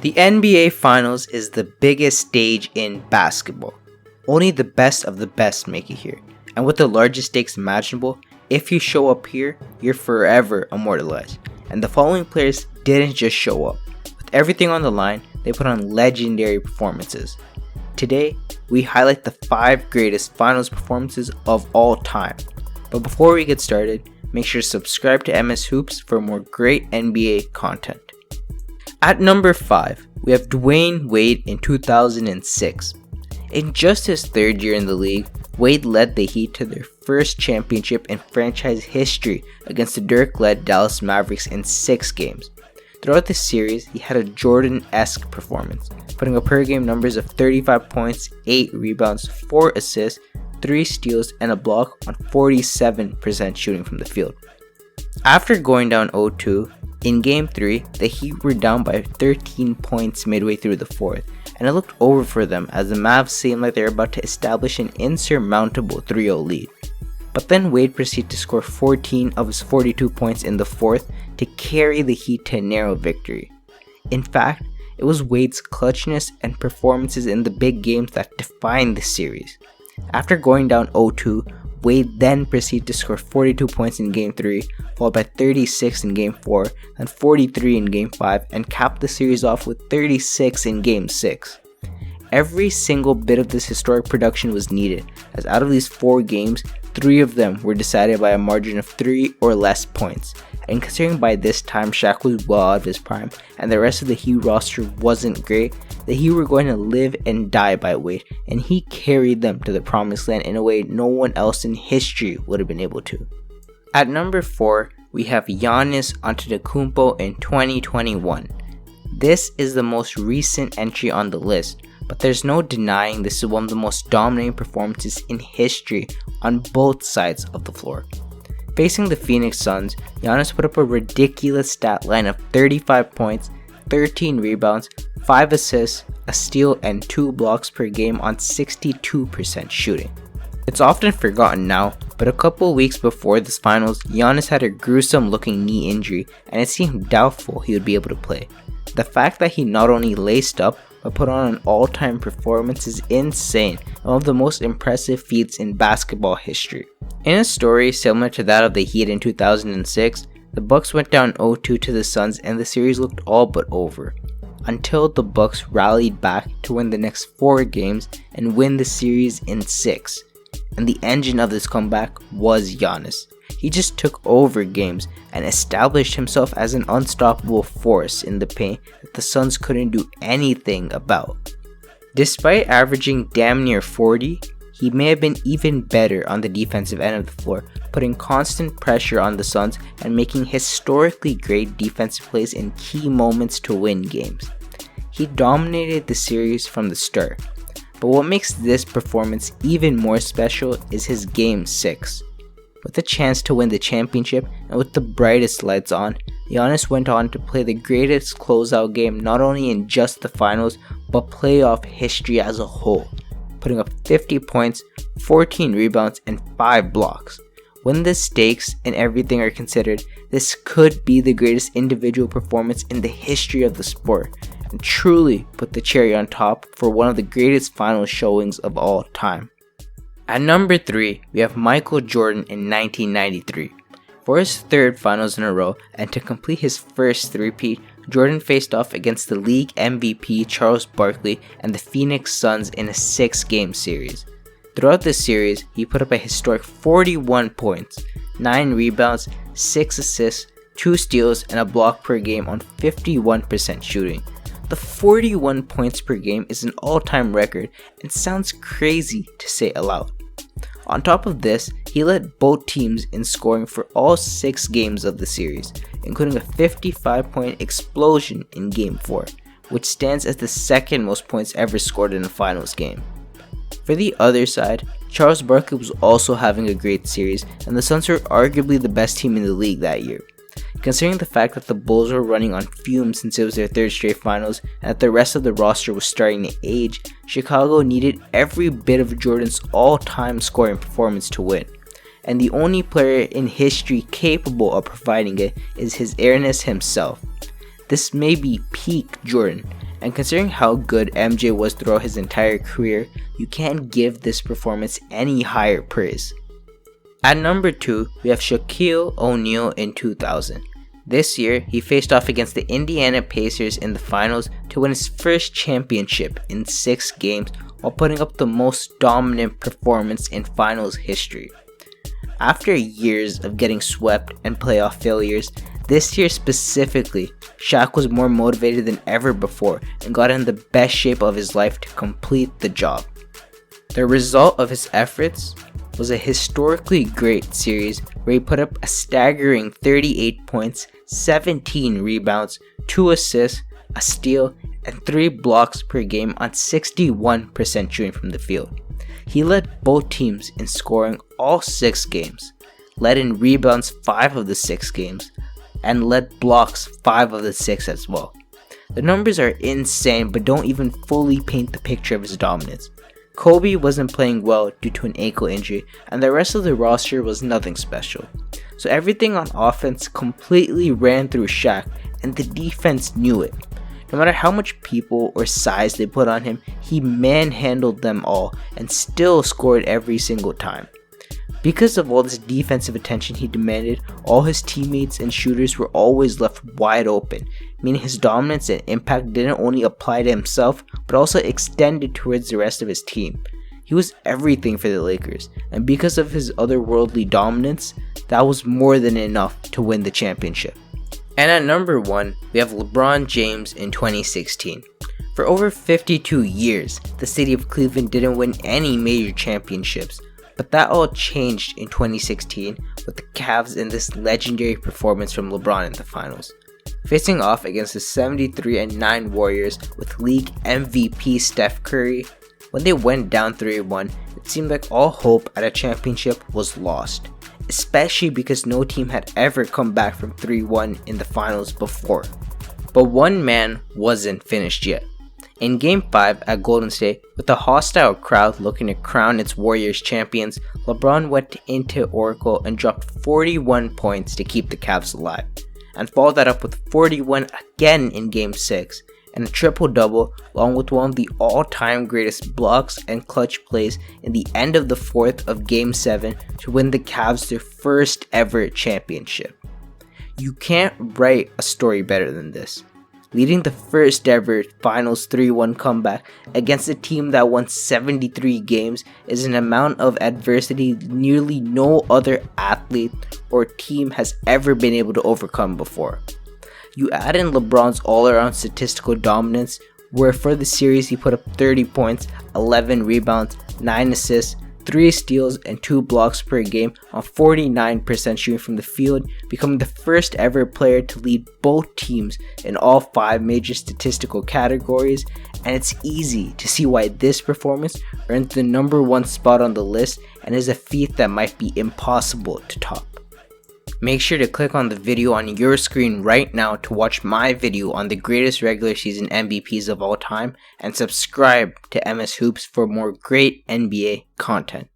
The NBA Finals is the biggest stage in basketball. Only the best of the best make it here. And with the largest stakes imaginable, if you show up here, you're forever immortalized. And the following players didn't just show up. With everything on the line, they put on legendary performances. Today, we highlight the 5 greatest finals performances of all time. But before we get started, make sure to subscribe to MS Hoops for more great NBA content. At number 5, we have Dwyane Wade in 2006. In just his third year in the league, Wade led the Heat to their first championship in franchise history against the Dirk-led Dallas Mavericks in 6 games. Throughout the series, he had a Jordan-esque performance, putting up per-game numbers of 35 points, 8 rebounds, 4 assists, 3 steals, and a block on 47% shooting from the field. After going down 0-2, in Game 3, the Heat were down by 13 points midway through the fourth, and it looked over for them as the Mavs seemed like they were about to establish an insurmountable 3-0 lead. But then Wade proceeded to score 14 of his 42 points in the fourth to carry the Heat to a narrow victory. In fact, it was Wade's clutchness and performances in the big games that defined the series. After going down 0-2, Wade then proceeded to score 42 points in Game 3, followed by 36 in Game 4, and 43 in Game 5, and capped the series off with 36 in Game 6. Every single bit of this historic production was needed, as out of these 4 games, 3 of them were decided by a margin of 3 or less points. And considering by this time Shaq was well out of his prime, and the rest of the Heat roster wasn't great, the Heat were going to live and die by Wade, and he carried them to the promised land in a way no one else in history would have been able to. At number 4, we have Giannis Antetokounmpo in 2021. This is the most recent entry on the list, but there's no denying this is one of the most dominating performances in history on both sides of the floor. Facing the Phoenix Suns, Giannis put up a ridiculous stat line of 35 points, 13 rebounds, 5 assists, a steal, and 2 blocks per game on 62% shooting. It's often forgotten now, but a couple weeks before this finals, Giannis had a gruesome looking knee injury and it seemed doubtful he would be able to play. The fact that he not only laced up, but put on an all-time performance is insane and one of the most impressive feats in basketball history. In a story similar to that of the Heat in 2006, the Bucks went down 0-2 to the Suns and the series looked all but over, until the Bucks rallied back to win the next 4 games and win the series in 6. And the engine of this comeback was Giannis. He just took over games and established himself as an unstoppable force in the paint that the Suns couldn't do anything about. Despite averaging damn near 40, he may have been even better on the defensive end of the floor, putting constant pressure on the Suns and making historically great defensive plays in key moments to win games. He dominated the series from the start, but what makes this performance even more special is his Game 6. With a chance to win the championship and with the brightest lights on, Giannis went on to play the greatest closeout game not only in just the finals, but playoff history as a whole, putting up 50 points, 14 rebounds, and 5 blocks. When the stakes and everything are considered, this could be the greatest individual performance in the history of the sport, and truly put the cherry on top for one of the greatest final showings of all time. At number 3, we have Michael Jordan in 1993. For his 3rd finals in a row, and to complete his first three-peat, Jordan faced off against the league MVP Charles Barkley and the Phoenix Suns in a 6-game series. Throughout this series, he put up a historic 41 points, 9 rebounds, 6 assists, 2 steals, and a block per game on 51% shooting. The 41 points per game is an all-time record and sounds crazy to say aloud. On top of this, he led both teams in scoring for all 6 games of the series, including a 55-point explosion in Game 4, which stands as the second most points ever scored in a finals game. For the other side, Charles Barkley was also having a great series, and the Suns were arguably the best team in the league that year. Considering the fact that the Bulls were running on fumes since it was their 3rd straight finals and that the rest of the roster was starting to age, Chicago needed every bit of Jordan's all-time scoring performance to win. And the only player in history capable of providing it is his airness himself. This may be peak Jordan, And considering how good MJ was throughout his entire career, you can't give this performance any higher praise. At number 2, we have Shaquille O'Neal in 2000. This year, he faced off against the Indiana Pacers in the finals to win his first championship in 6 games while putting up the most dominant performance in finals history. After years of getting swept and playoff failures, this year specifically, Shaq was more motivated than ever before and got in the best shape of his life to complete the job. The result of his efforts was a historically great series where he put up a staggering 38 points, 17 rebounds, 2 assists, a steal, and 3 blocks per game on 61% shooting from the field. He led both teams in scoring all 6 games, led in rebounds 5 of the 6 games, and led blocks 5 of the 6 as well. The numbers are insane but don't even fully paint the picture of his dominance. Kobe wasn't playing well due to an ankle injury, and the rest of the roster was nothing special. So everything on offense completely ran through Shaq, and the defense knew it. No matter how much people or size they put on him, he manhandled them all and still scored every single time. Because of all this defensive attention he demanded, all his teammates and shooters were always left wide open, meaning his dominance and impact didn't only apply to himself, but also extended towards the rest of his team. He was everything for the Lakers, and because of his otherworldly dominance, that was more than enough to win the championship. And at number 1, we have LeBron James in 2016. For over 52 years, the city of Cleveland didn't win any major championships, but that all changed in 2016 with the Cavs in this legendary performance from LeBron in the finals. Facing off against the 73-9 Warriors with league MVP Steph Curry, when they went down 3-1, it seemed like all hope at a championship was lost, especially because no team had ever come back from 3-1 in the finals before. But one man wasn't finished yet. In Game 5 at Golden State, with a hostile crowd looking to crown its Warriors champions, LeBron went into Oracle and dropped 41 points to keep the Cavs alive, and followed that up with 41 again in Game 6, and a triple-double along with one of the all-time greatest blocks and clutch plays in the end of the 4th of Game 7 to win the Cavs their first ever championship. You can't write a story better than this. Leading the first ever finals 3-1 comeback against a team that won 73 games is an amount of adversity nearly no other athlete or team has ever been able to overcome before. You add in LeBron's all-around statistical dominance, where for the series he put up 30 points, 11 rebounds, 9 assists, 3 steals, and 2 blocks per game on 49% shooting from the field, becoming the first ever player to lead both teams in all 5 major statistical categories, and it's easy to see why this performance earned the number 1 spot on the list and is a feat that might be impossible to top. Make sure to click on the video on your screen right now to watch my video on the greatest regular season MVPs of all time, and subscribe to MS Hoops for more great NBA content.